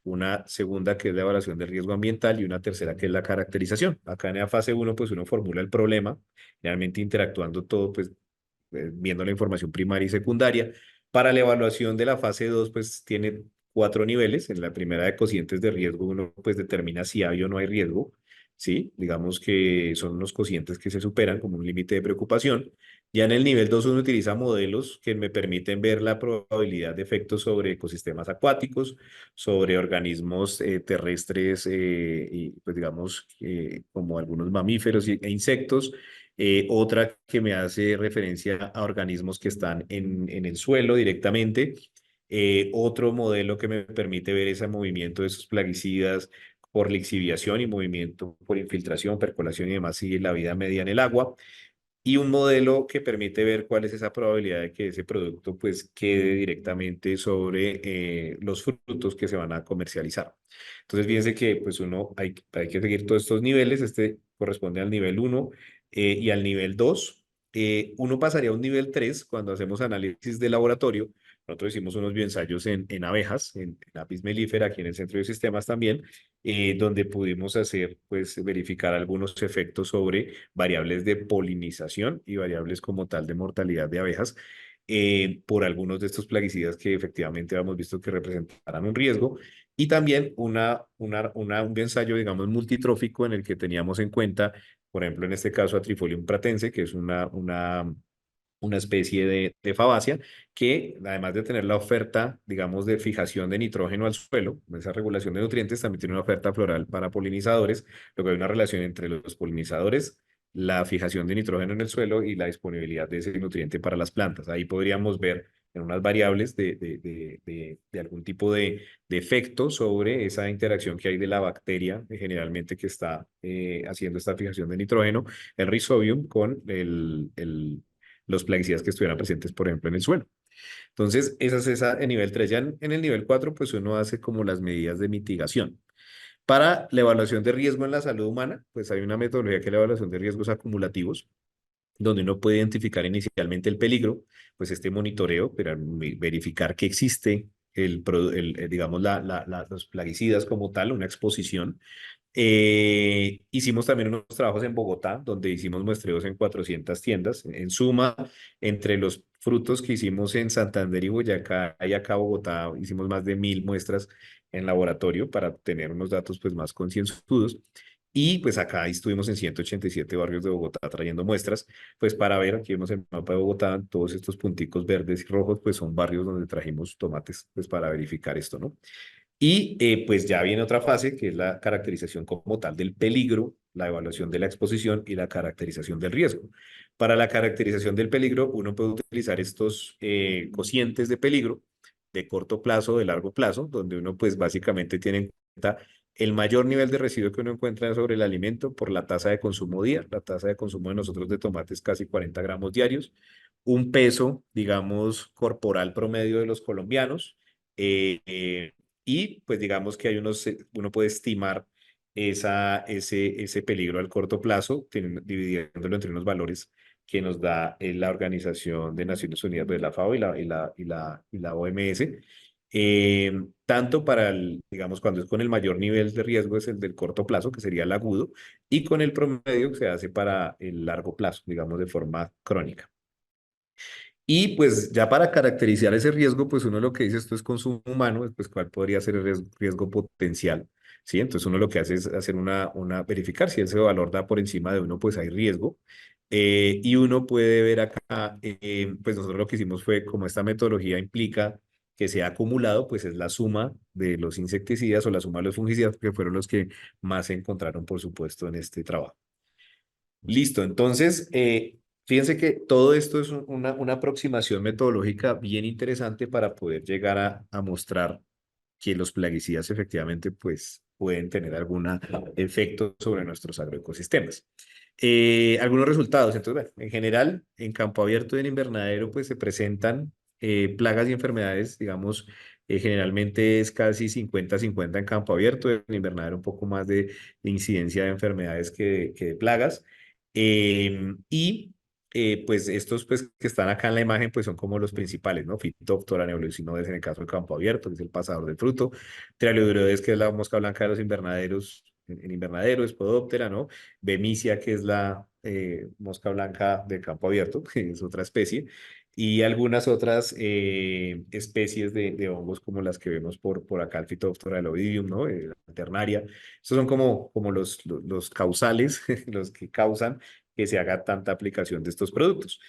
una segunda que es la evaluación del riesgo ambiental y una tercera que es la caracterización. Acá en la fase uno, pues uno formula el problema, realmente interactuando todo, pues viendo la información primaria y secundaria. Para la evaluación de la fase 2 pues tiene 4 niveles. En la primera de cocientes de riesgo, uno pues determina si hay o no hay riesgo, ¿sí? Digamos que son unos cocientes que se superan como un límite de preocupación. Ya en el nivel 2 uno utiliza modelos que me permiten ver la probabilidad de efectos sobre ecosistemas acuáticos, sobre organismos terrestres y pues digamos como algunos mamíferos e insectos. Otra que me hace referencia a organismos que están en el suelo directamente. Otro modelo que me permite ver ese movimiento de esos plaguicidas por lixiviación y movimiento por infiltración, percolación y demás, sigue la vida media en el agua. Y un modelo que permite ver cuál es esa probabilidad de que ese producto pues quede directamente sobre los frutos que se van a comercializar. Entonces, fíjense que pues hay que seguir todos estos niveles. Este corresponde al nivel 1 y al nivel 2. Uno pasaría a un nivel 3 cuando hacemos análisis de laboratorio. Nosotros hicimos unos bioensayos en abejas, en Apis mellifera, aquí en el Centro de Sistemas también, donde pudimos hacer, pues, verificar algunos efectos sobre variables de polinización y variables como tal de mortalidad de abejas por algunos de estos plaguicidas que efectivamente hemos visto que representaran un riesgo. Y también un ensayo, digamos, multitrófico en el que teníamos en cuenta, por ejemplo, en este caso a Trifolium pratense, que es una especie de fabácea que, además de tener la oferta, digamos, de fijación de nitrógeno al suelo, esa regulación de nutrientes, también tiene una oferta floral para polinizadores, lo que hay una relación entre los polinizadores, la fijación de nitrógeno en el suelo y la disponibilidad de ese nutriente para las plantas. Ahí podríamos ver en unas variables de algún tipo de efecto sobre esa interacción que hay de la bacteria, generalmente que está haciendo esta fijación de nitrógeno, el Rhizobium, con los plaguicidas que estuvieran presentes, por ejemplo, en el suelo. Entonces, esa es esa en nivel 3. Ya en el nivel 4 pues uno hace como las medidas de mitigación. Para la evaluación de riesgo en la salud humana, pues hay una metodología que es la evaluación de riesgos acumulativos, donde uno puede identificar inicialmente el peligro, pues este monitoreo, para verificar que existe digamos, los plaguicidas como tal, una exposición. Hicimos también unos trabajos en Bogotá, donde hicimos muestreos en 400 tiendas. En suma, entre los frutos que hicimos en Santander y Boyacá y acá Bogotá, hicimos más de 1000 muestras en laboratorio para tener unos datos pues más concienzudos. Y pues acá estuvimos en 187 barrios de Bogotá trayendo muestras, pues para ver, aquí vemos el mapa de Bogotá, todos estos punticos verdes y rojos, pues son barrios donde trajimos tomates, pues para verificar esto, ¿no? Y pues ya viene otra fase, que es la caracterización como tal del peligro, la evaluación de la exposición y la caracterización del riesgo. Para la caracterización del peligro, uno puede utilizar estos cocientes de peligro de corto plazo, de largo plazo, donde uno pues básicamente tiene en cuenta el mayor nivel de residuo que uno encuentra sobre el alimento por la tasa de consumo día. La tasa de consumo de nosotros de tomate es casi 40 gramos diarios. Un peso, digamos, corporal promedio de los colombianos. eh, eh, y pues digamos que uno puede estimar ese peligro al corto plazo, dividiéndolo entre unos valores que nos da la Organización de Naciones Unidas, de la FAO y la OMS. Tanto para digamos, cuando es con el mayor nivel de riesgo es el del corto plazo, que sería el agudo, y con el promedio que se hace para el largo plazo, digamos, de forma crónica. Y pues ya para caracterizar ese riesgo, pues uno lo que dice esto es consumo humano, pues cuál podría ser el riesgo potencial, ¿sí? Entonces uno lo que hace es hacer verificar si ese valor da por encima de uno, pues hay riesgo. Y uno puede ver acá, pues nosotros lo que hicimos fue, como esta metodología implica que sea acumulado, pues es la suma de los insecticidas o la suma de los fungicidas, que fueron los que más se encontraron, por supuesto, en este trabajo. Listo, entonces, fíjense que todo esto es una aproximación metodológica bien interesante para poder llegar a mostrar que los plaguicidas efectivamente pues, pueden tener algún efecto sobre nuestros agroecosistemas. Algunos resultados, entonces, bueno, en general, en campo abierto y en invernadero, pues se presentan plagas y enfermedades, digamos, generalmente es casi 50-50 en campo abierto, en invernadero un poco más de incidencia de enfermedades que de plagas. Y pues estos pues, que están acá en la imagen pues son como los principales, ¿no? Phytophthora neolucinodes en el caso del campo abierto, que es el pasador del fruto. Trialobiroides, que es la mosca blanca de los invernaderos, en invernadero, Spodoptera, ¿no? Bemisia, que es mosca blanca de campo abierto, que es otra especie, y algunas otras especies de hongos como las que vemos por acá, el Phytophthora del Ovidium, ¿no? La ternaria. Estos son como los causales, los que causan que se haga tanta aplicación de estos productos.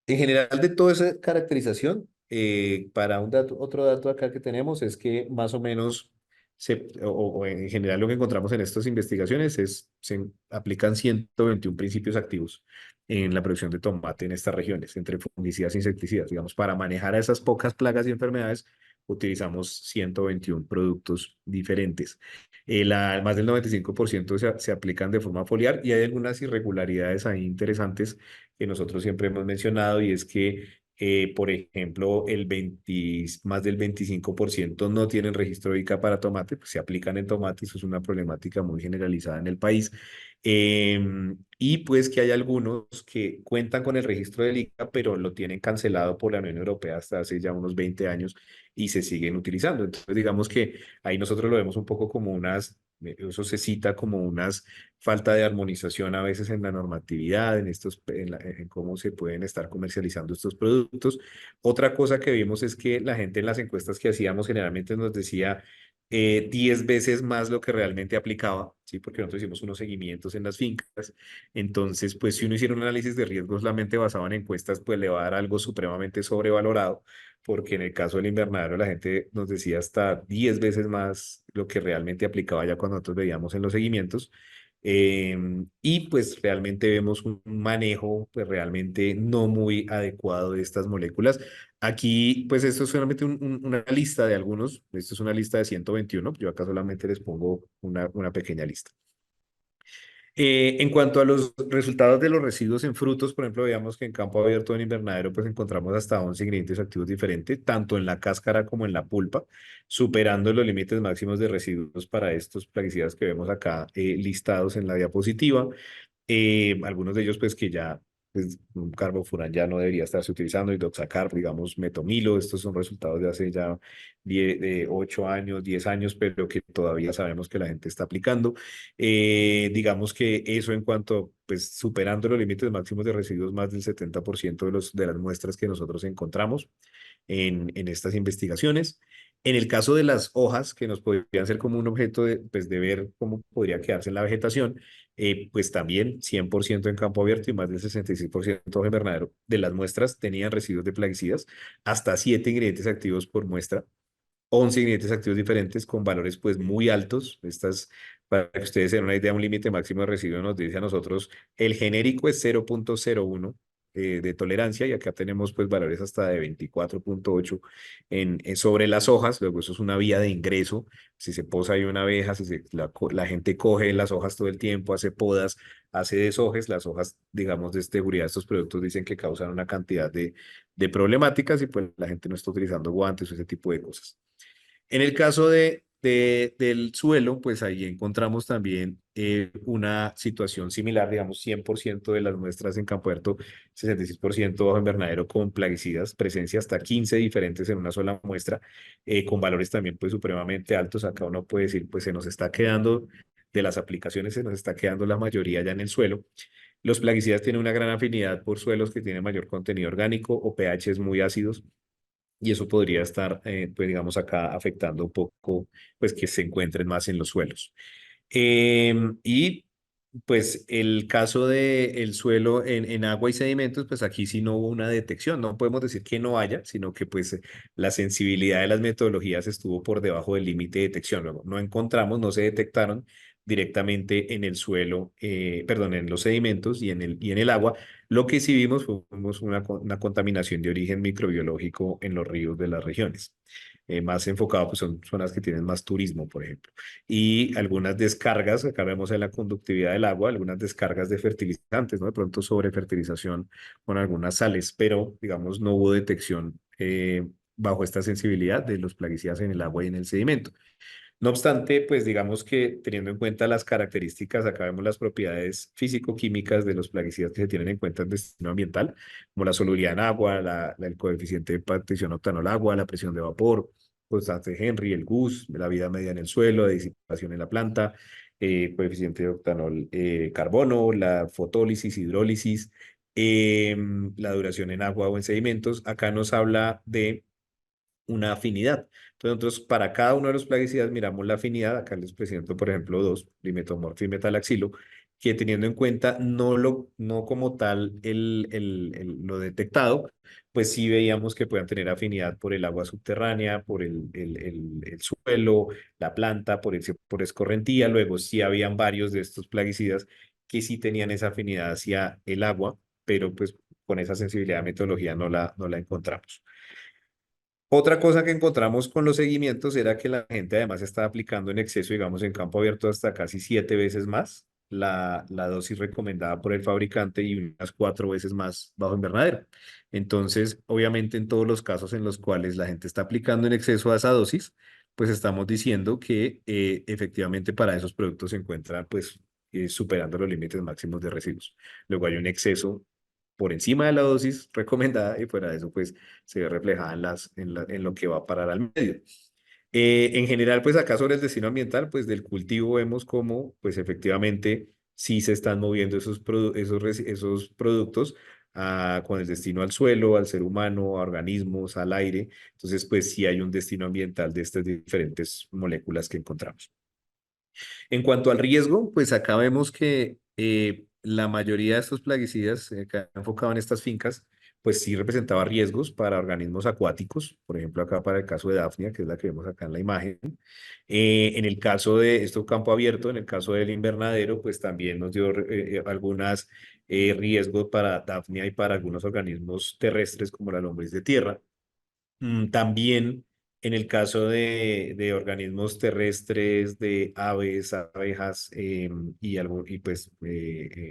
En general, de toda esa caracterización, para otro dato acá que tenemos es que más o menos, o en general lo que encontramos en estas investigaciones es, se aplican 121 principios activos en la producción de tomate en estas regiones, entre fungicidas e insecticidas. Digamos, para manejar a esas pocas plagas y enfermedades, utilizamos 121 productos diferentes. Más del 95% se aplican de forma foliar y hay algunas irregularidades ahí interesantes que nosotros siempre hemos mencionado y es que, por ejemplo, más del 25% no tienen registro de ICA para tomate, pues se aplican en tomate, eso es una problemática muy generalizada en el país. Y pues que hay algunos que cuentan con el registro del ICA, pero lo tienen cancelado por la Unión Europea hasta hace ya unos 20 años y se siguen utilizando. Entonces, digamos que ahí nosotros lo vemos un poco como eso se cita como unas falta de armonización a veces en la normatividad, en cómo se pueden estar comercializando estos productos. Otra cosa que vimos es que la gente en las encuestas que hacíamos generalmente nos decía 10 veces más lo que realmente aplicaba, ¿sí? Porque nosotros hicimos unos seguimientos en las fincas. Entonces, pues si uno hiciera un análisis de riesgos solamente basado en encuestas, pues le va a dar algo supremamente sobrevalorado, porque en el caso del invernadero la gente nos decía hasta 10 veces más lo que realmente aplicaba ya cuando nosotros veíamos en los seguimientos. Y pues realmente vemos un manejo pues realmente no muy adecuado de estas moléculas. Aquí pues esto es solamente una lista de algunos, esto es una lista de 121. Yo acá solamente les pongo una pequeña lista. En cuanto a los resultados de los residuos en frutos, por ejemplo, veamos que en campo abierto en invernadero pues encontramos hasta 11 ingredientes activos diferentes, tanto en la cáscara como en la pulpa, superando los límites máximos de residuos para estos plaguicidas que vemos acá listados en la diapositiva. Algunos de ellos pues que ya pues, un carbofuran ya no debería estarse utilizando, y doxacarb, digamos, metomilo, estos son resultados de hace ya 8 años, 10 años, pero que todavía sabemos que la gente está aplicando. Digamos que eso en cuanto, pues superando los límites máximos de residuos, más del 70% de las muestras que nosotros encontramos en estas investigaciones. En el caso de las hojas, que nos podrían ser como un objeto pues, de ver cómo podría quedarse en la vegetación, pues también 100% en campo abierto y más del 66% de invernadero de las muestras tenían residuos de plaguicidas, hasta 7 ingredientes activos por muestra, 11 ingredientes activos diferentes con valores pues muy altos. Para que ustedes se den una idea, un límite máximo de residuo nos dice a nosotros, el genérico es 0,01 de tolerancia, y acá tenemos pues valores hasta de 24,8 sobre las hojas. Luego eso es una vía de ingreso. Si se posa ahí una abeja, si la gente coge las hojas todo el tiempo, hace podas, hace deshojes, las hojas, digamos, de seguridad de estos productos dicen que causan una cantidad de problemáticas, y pues la gente no está utilizando guantes o ese tipo de cosas. En el caso del suelo, pues ahí encontramos también una situación similar, digamos, 100% de las muestras en campo abierto, 66% bajo invernadero con plaguicidas, presencia hasta 15 diferentes en una sola muestra, con valores también pues supremamente altos. Acá uno puede decir, pues se nos está quedando, de las aplicaciones se nos está quedando la mayoría ya en el suelo. Los plaguicidas tienen una gran afinidad por suelos que tienen mayor contenido orgánico o pHs muy ácidos, y eso podría estar, pues digamos, acá afectando un poco, pues que se encuentren más en los suelos. Y pues el caso del suelo en agua y sedimentos, pues aquí sí no hubo una detección. No podemos decir que no haya, sino que pues la sensibilidad de las metodologías estuvo por debajo del límite de detección. Luego, no encontramos, no se detectaron directamente en el suelo, perdón, en los sedimentos y en el agua. Lo que sí vimos fue una contaminación de origen microbiológico en los ríos de las regiones. Más enfocado, pues son zonas que tienen más turismo, por ejemplo. Y algunas descargas, acá vemos en la conductividad del agua, algunas descargas de fertilizantes, ¿no? De pronto sobrefertilización con algunas sales, pero digamos no hubo detección bajo esta sensibilidad de los plaguicidas en el agua y en el sedimento. No obstante, pues digamos que teniendo en cuenta las características, acá vemos las propiedades físico-químicas de los plaguicidas que se tienen en cuenta en destino ambiental, como la solubilidad en agua, el coeficiente de partición octanol agua, la presión de vapor, constante de Henry, el GUS, la vida media en el suelo, la disipación en la planta, coeficiente de octanol carbono, la fotólisis, hidrólisis, la duración en agua o en sedimentos. Acá nos habla de una afinidad. Entonces, nosotros para cada uno de los plaguicidas miramos la afinidad. Acá les presento, por ejemplo, dos, dimetomorfo y metalaxilo, que teniendo en cuenta no como tal lo detectado, pues sí veíamos que puedan tener afinidad por el agua subterránea, por el suelo, la planta, por escorrentía. Luego sí habían varios de estos plaguicidas que sí tenían esa afinidad hacia el agua, pero pues con esa sensibilidad de metodología no la encontramos. Otra cosa que encontramos con los seguimientos era que la gente además estaba aplicando en exceso, digamos, en campo abierto hasta casi 7 veces más la dosis recomendada por el fabricante y unas 4 veces más bajo invernadero. Entonces, obviamente, en todos los casos en los cuales la gente está aplicando en exceso a esa dosis, pues estamos diciendo que efectivamente para esos productos se encuentra pues superando los límites máximos de residuos. Luego hay un exceso por encima de la dosis recomendada y fuera de eso, pues se ve reflejada en lo que va a parar al medio. En general, pues acá sobre el destino ambiental, pues del cultivo vemos cómo, pues efectivamente, sí se están moviendo esos productos con el destino al suelo, al ser humano, a organismos, al aire. Entonces, pues sí hay un destino ambiental de estas diferentes moléculas que encontramos. En cuanto al riesgo, pues acá vemos que la mayoría de estos plaguicidas que han enfocado en estas fincas, pues sí representaba riesgos para organismos acuáticos, por ejemplo acá para el caso de Daphnia, que es la que vemos acá en la imagen. En el caso de esto campo abierto, en el caso del invernadero, pues también nos dio algunos riesgos para Daphnia y para algunos organismos terrestres como la lombriz de tierra. También en el caso de organismos terrestres, de aves, abejas y pues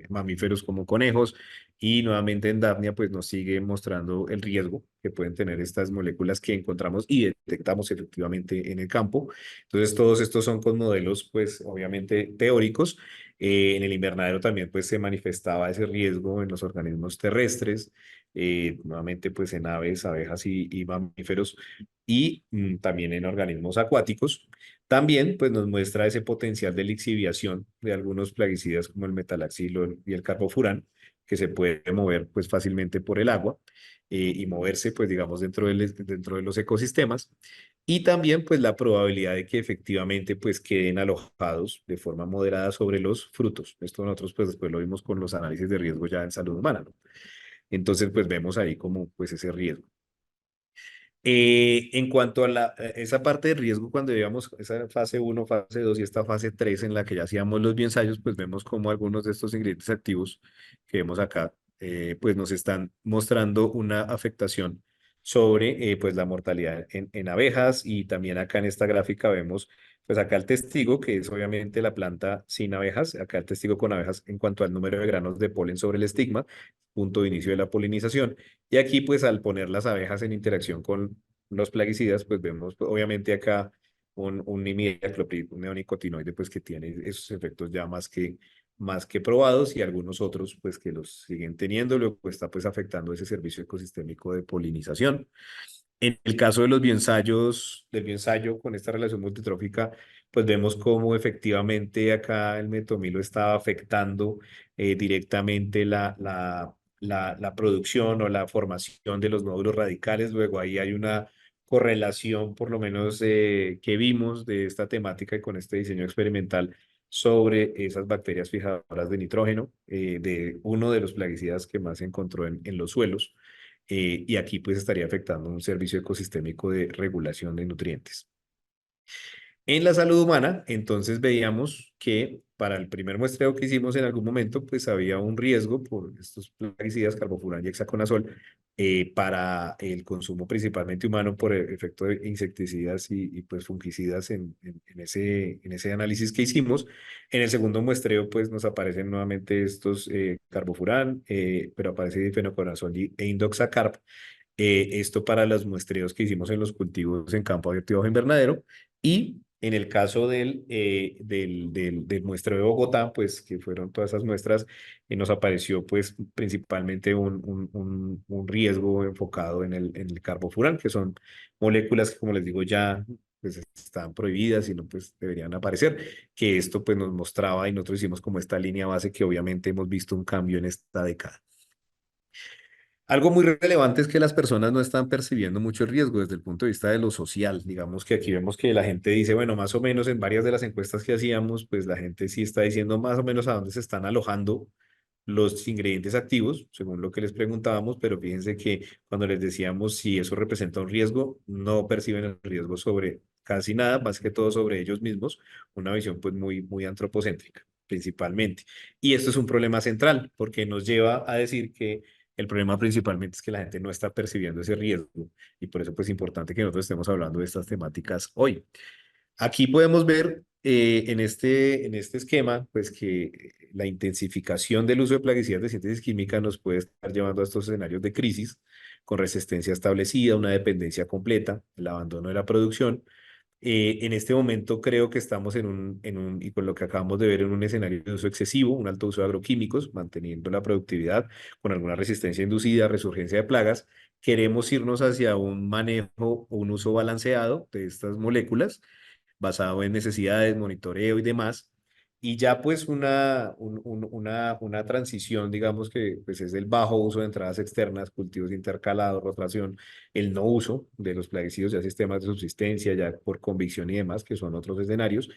mamíferos como conejos. Y nuevamente en Daphnia pues nos sigue mostrando el riesgo que pueden tener estas moléculas que encontramos y detectamos efectivamente en el campo. Entonces todos estos son con modelos pues obviamente teóricos. En el invernadero también pues se manifestaba ese riesgo en los organismos terrestres, nuevamente pues en aves, abejas y mamíferos y también en organismos acuáticos. También pues nos muestra ese potencial de lixiviación de algunos plaguicidas como el metalaxilo y el carbofurán, que se puede mover pues fácilmente por el agua y moverse pues digamos dentro de los ecosistemas. Y también pues la probabilidad de que efectivamente pues queden alojados de forma moderada sobre los frutos. Esto nosotros pues después lo vimos con los análisis de riesgo ya en salud humana, ¿no? Entonces, pues vemos ahí como pues ese riesgo. En cuanto a esa parte de riesgo, cuando digamos esa fase uno fase 2 y esta fase 3 en la que ya hacíamos los biensayos, pues vemos como algunos de estos ingredientes activos que vemos acá, pues nos están mostrando una afectación sobre pues la mortalidad en abejas y también acá en esta gráfica vemos pues acá el testigo, que es obviamente la planta sin abejas, acá el testigo con abejas en cuanto al número de granos de polen sobre el estigma, punto de inicio de la polinización. Y aquí, pues al poner las abejas en interacción con los plaguicidas, pues vemos pues, obviamente acá un imidacloprid, un neonicotinoide, pues que tiene esos efectos ya más que probados y algunos otros, pues que los siguen teniendo, luego está pues afectando ese servicio ecosistémico de polinización. En el caso de los biensayos, del biensayo con esta relación multitrófica, pues vemos cómo efectivamente acá el metomilo estaba afectando directamente la producción o la formación de los nódulos radicales. Luego ahí hay una correlación, por lo menos que vimos de esta temática y con este diseño experimental sobre esas bacterias fijadoras de nitrógeno, de uno de los plaguicidas que más se encontró en los suelos y aquí pues estaría afectando un servicio ecosistémico de regulación de nutrientes. En la salud humana, entonces veíamos que para el primer muestreo que hicimos en algún momento, pues había un riesgo por estos plaguicidas, carbofurán y hexaconazol, para el consumo principalmente humano por el efecto de insecticidas pues fungicidas en ese análisis que hicimos. En el segundo muestreo, pues nos aparecen nuevamente estos carbofurán, pero aparece difenoconazol e indoxacarb, esto para los muestreos que hicimos en los cultivos en campo abierto y bajo invernadero. Y en el caso del muestreo de Bogotá, pues que fueron todas esas muestras, nos apareció pues principalmente un riesgo enfocado en el carbofurán, que son moléculas que, como les digo, ya pues están prohibidas y no pues deberían aparecer, que esto pues nos mostraba y nosotros hicimos como esta línea base que obviamente hemos visto un cambio en esta década. Algo muy relevante es que las personas no están percibiendo mucho el riesgo desde el punto de vista de lo social. Digamos que aquí vemos que la gente dice, bueno, más o menos en varias de las encuestas que hacíamos, pues la gente sí está diciendo más o menos a dónde se están alojando los ingredientes activos, según lo que les preguntábamos, pero fíjense que cuando les decíamos si eso representa un riesgo, no perciben el riesgo sobre casi nada, más que todo sobre ellos mismos, una visión pues muy antropocéntrica principalmente. Y esto es un problema central porque nos lleva a decir que el problema principalmente es que la gente no está percibiendo ese riesgo y por eso pues es importante que nosotros estemos hablando de estas temáticas hoy. Aquí podemos ver en este esquema, pues que la intensificación del uso de plaguicidas de síntesis química nos puede estar llevando a estos escenarios de crisis con resistencia establecida, una dependencia completa, el abandono de la producción. En este momento creo que estamos y con lo que acabamos de ver, en un escenario de uso excesivo, un alto uso de agroquímicos, manteniendo la productividad con alguna resistencia inducida, resurgencia de plagas. Queremos irnos hacia un manejo o un uso balanceado de estas moléculas basado en necesidades, monitoreo y demás. Y ya pues una transición, digamos que pues es el bajo uso de entradas externas, cultivos intercalados, rotación, el no uso de los plaguicidas, ya sistemas de subsistencia, ya por convicción y demás, que son otros escenarios,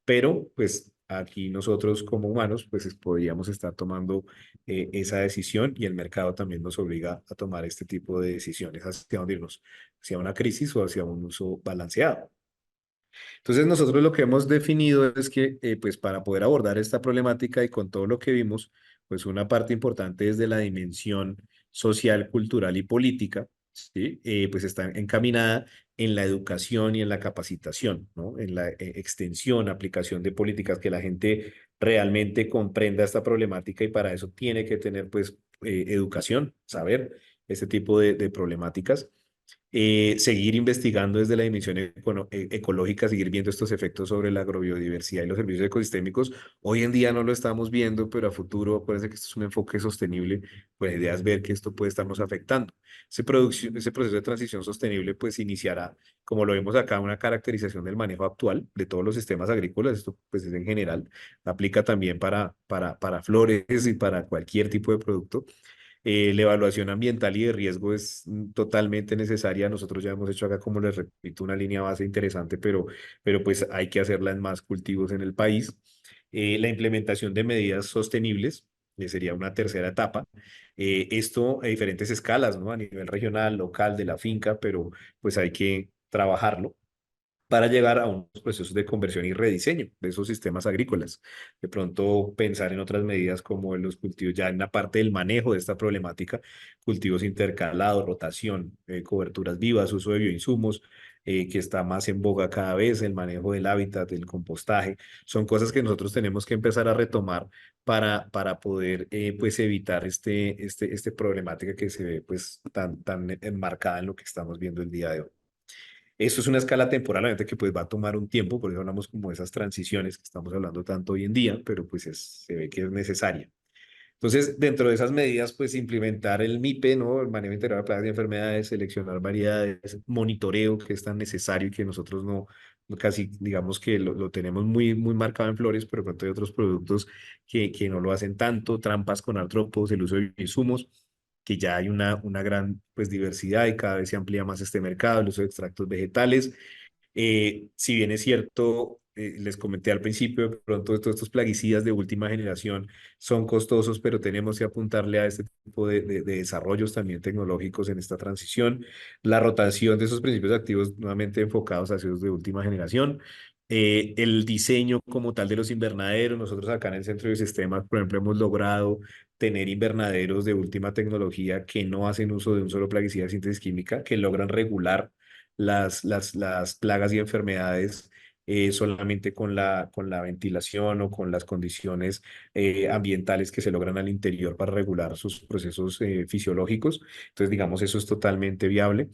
pero pues aquí nosotros como humanos pues podríamos estar tomando esa decisión y el mercado también nos obliga a tomar este tipo de decisiones hacia dónde irnos, hacia una crisis o hacia un uso balanceado. Entonces nosotros lo que hemos definido es que pues para poder abordar esta problemática y con todo lo que vimos, pues una parte importante es de la dimensión social, cultural y política, ¿sí? Pues está encaminada en la educación y en la capacitación, ¿no? En la extensión, aplicación de políticas que la gente realmente comprenda esta problemática y para eso tiene que tener pues educación, saber este tipo de problemáticas, seguir investigando desde la dimensión ecológica, seguir viendo estos efectos sobre la agrobiodiversidad y los servicios ecosistémicos. Hoy en día no lo estamos viendo, pero a futuro, acuérdense que esto es un enfoque sostenible, pues la idea es ver que esto puede estarnos afectando. Ese proceso de transición sostenible pues iniciará, como lo vemos acá, una caracterización del manejo actual de todos los sistemas agrícolas. Esto pues es en general, aplica también para flores y para cualquier tipo de producto. La evaluación ambiental y de riesgo es totalmente necesaria. Nosotros ya hemos hecho acá, como les repito, una línea base interesante, pero pues hay que hacerla en más cultivos en el país. La implementación de medidas sostenibles sería una tercera etapa. Esto a diferentes escalas, ¿no? A nivel regional, local, de la finca, pero pues hay que trabajarlo para llegar a unos procesos de conversión y rediseño de esos sistemas agrícolas. De pronto pensar en otras medidas como en los cultivos, ya en la parte del manejo de esta problemática, cultivos intercalados, rotación, coberturas vivas, uso de bioinsumos, que está más en boga cada vez, el manejo del hábitat, el compostaje, son cosas que nosotros tenemos que empezar a retomar para poder pues evitar este problemática que se ve pues tan enmarcada en lo que estamos viendo el día de hoy. Esto es una escala temporal, obviamente, que pues va a tomar un tiempo, por eso hablamos como de esas transiciones que estamos hablando tanto hoy en día, pero pues se ve que es necesaria. Entonces, dentro de esas medidas, pues implementar el MIPE, ¿no? El manejo integrado de plagas y enfermedades, seleccionar variedades, monitoreo que es tan necesario y que nosotros no casi, digamos que lo tenemos muy marcado en flores, pero de pronto hay otros productos que no lo hacen tanto, trampas con artrópodos, el uso de insumos, que ya hay una gran pues diversidad y cada vez se amplía más este mercado, el uso de extractos vegetales. Si bien es cierto, les comenté al principio, de pronto todos estos plaguicidas de última generación son costosos, pero tenemos que apuntarle a este tipo de desarrollos también tecnológicos en esta transición. La rotación de esos principios activos nuevamente enfocados hacia los de última generación. El diseño como tal de los invernaderos. Nosotros acá en el centro de sistemas, por ejemplo, hemos logrado tener invernaderos de última tecnología que no hacen uso de un solo plaguicida de síntesis química, que logran regular las plagas y enfermedades solamente con la ventilación o con las condiciones ambientales que se logran al interior para regular sus procesos fisiológicos. Entonces, digamos, eso es totalmente viable.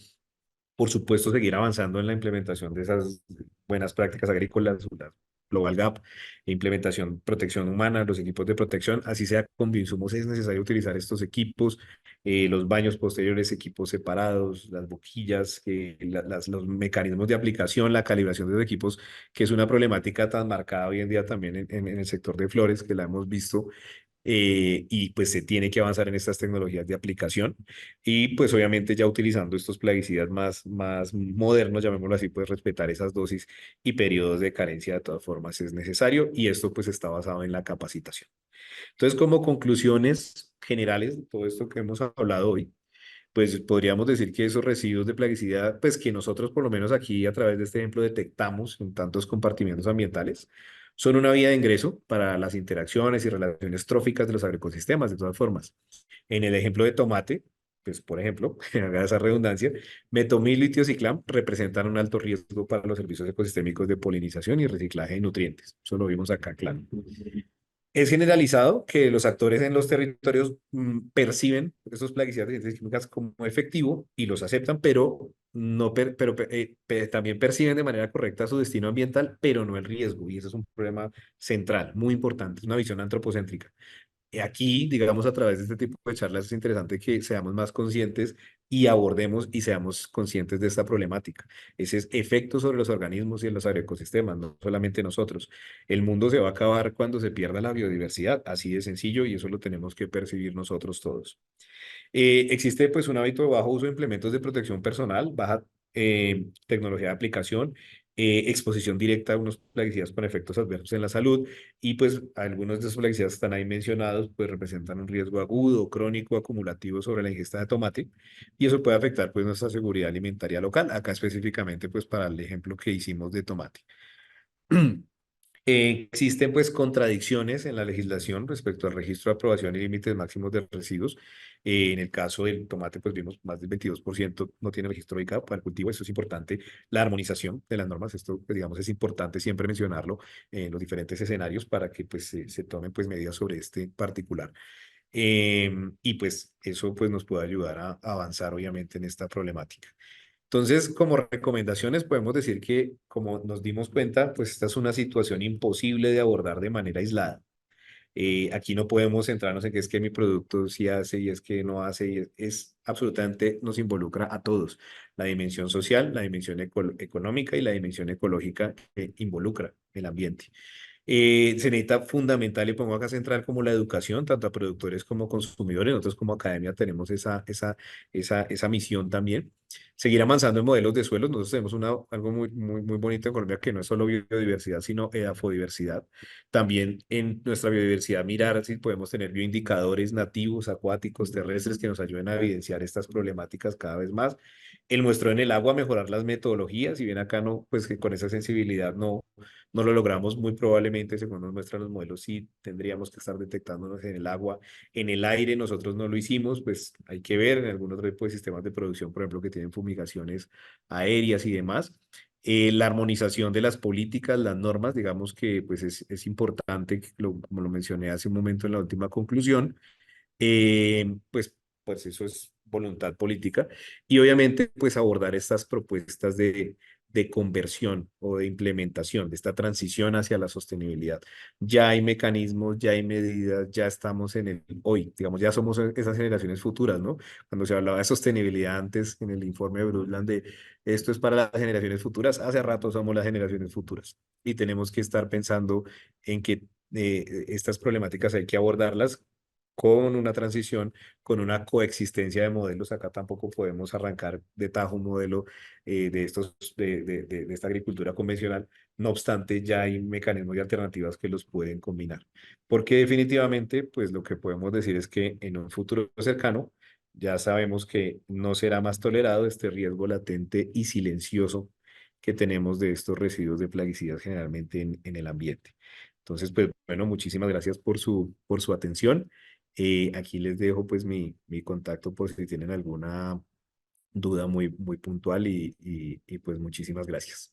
Por supuesto, seguir avanzando en la implementación de esas buenas prácticas agrícolas, Global Gap, implementación, protección humana, los equipos de protección, así sea con bioinsumos, es necesario utilizar estos equipos, los baños posteriores, equipos separados, las boquillas, los mecanismos de aplicación, la calibración de los equipos, que es una problemática tan marcada hoy en día también en el sector de flores, que la hemos visto y pues se tiene que avanzar en estas tecnologías de aplicación y pues obviamente ya utilizando estos plaguicidas más modernos, llamémoslo así, pues respetar esas dosis y periodos de carencia de todas formas es necesario y esto pues está basado en la capacitación. Entonces, como conclusiones generales de todo esto que hemos hablado hoy, pues podríamos decir que esos residuos de plaguicida, pues que nosotros por lo menos aquí a través de este ejemplo detectamos en tantos compartimentos ambientales, son una vía de ingreso para las interacciones y relaciones tróficas de los agroecosistemas, de todas formas. En el ejemplo de tomate, pues por ejemplo, haga esa redundancia, metomil y tiociclam representan un alto riesgo para los servicios ecosistémicos de polinización y reciclaje de nutrientes. Eso lo vimos acá, claro. Es generalizado que los actores en los territorios perciben estos plaguicidas de agentes químicas como efectivo y los aceptan, pero, no también perciben de manera correcta su destino ambiental, pero no el riesgo. Y eso es un problema central, muy importante. Es una visión antropocéntrica. Aquí, digamos, a través de este tipo de charlas es interesante que seamos más conscientes y abordemos y seamos conscientes de esta problemática. Ese es efecto sobre los organismos y en los agroecosistemas, no solamente nosotros. El mundo se va a acabar cuando se pierda la biodiversidad, así de sencillo, y eso lo tenemos que percibir nosotros todos. Existe pues un hábito de bajo uso de implementos de protección personal, baja tecnología de aplicación, exposición directa a unos plaguicidas con efectos adversos en la salud y pues algunos de esos plaguicidas están ahí mencionados, pues representan un riesgo agudo, crónico, acumulativo sobre la ingesta de tomate y eso puede afectar pues nuestra seguridad alimentaria local, acá específicamente pues para el ejemplo que hicimos de tomate. Existen pues contradicciones en la legislación respecto al registro de aprobación y límites máximos de residuos. En el caso del tomate, pues vimos más del 22% no tiene registro ubicado para el cultivo. Eso es importante. La armonización de las normas, esto pues, digamos es importante siempre mencionarlo en los diferentes escenarios para que pues se tomen pues medidas sobre este particular. Y pues eso pues nos puede ayudar a avanzar obviamente en esta problemática. Entonces, como recomendaciones, podemos decir que, como nos dimos cuenta, pues esta es una situación imposible de abordar de manera aislada. Aquí no podemos centrarnos en que es que mi producto sí hace y es que no hace, y es absolutamente, nos involucra a todos. La dimensión social, la dimensión económica y la dimensión ecológica que involucra el ambiente. Se necesita fundamental, y pongo acá central, como la educación, tanto a productores como consumidores. Nosotros como academia tenemos esa misión también. Seguir avanzando en modelos de suelos. Nosotros tenemos algo muy bonito en Colombia que no es solo biodiversidad, sino afodiversidad. También en nuestra biodiversidad mirar si podemos tener bioindicadores nativos, acuáticos, terrestres que nos ayuden a evidenciar estas problemáticas cada vez más. El muestreo en el agua, mejorar las metodologías, si bien acá no, pues que con esa sensibilidad no lo logramos muy probablemente, según nos muestran los modelos, sí tendríamos que estar detectándonos en el agua, en el aire, nosotros no lo hicimos, pues hay que ver en algunos tipos de sistemas de producción, por ejemplo, que tienen fumigaciones aéreas y demás. La armonización de las políticas, las normas, digamos que pues es importante, como lo mencioné hace un momento en la última conclusión, pues eso es voluntad política y obviamente pues abordar estas propuestas de conversión o de implementación, de esta transición hacia la sostenibilidad. Ya hay mecanismos, ya hay medidas, ya estamos en el hoy, digamos, ya somos esas generaciones futuras, ¿no? Cuando se hablaba de sostenibilidad antes en el informe de Brundtland de esto es para las generaciones futuras, hace rato somos las generaciones futuras y tenemos que estar pensando en que estas problemáticas hay que abordarlas con una transición, con una coexistencia de modelos. Acá tampoco podemos arrancar de tajo un modelo de esta agricultura convencional. No obstante, ya hay mecanismos y alternativas que los pueden combinar. Porque definitivamente, pues lo que podemos decir es que en un futuro cercano, ya sabemos que no será más tolerado este riesgo latente y silencioso que tenemos de estos residuos de plaguicidas generalmente en el ambiente. Entonces, pues bueno, muchísimas gracias por su atención. Aquí les dejo pues mi contacto por si tienen alguna duda muy puntual y pues muchísimas gracias.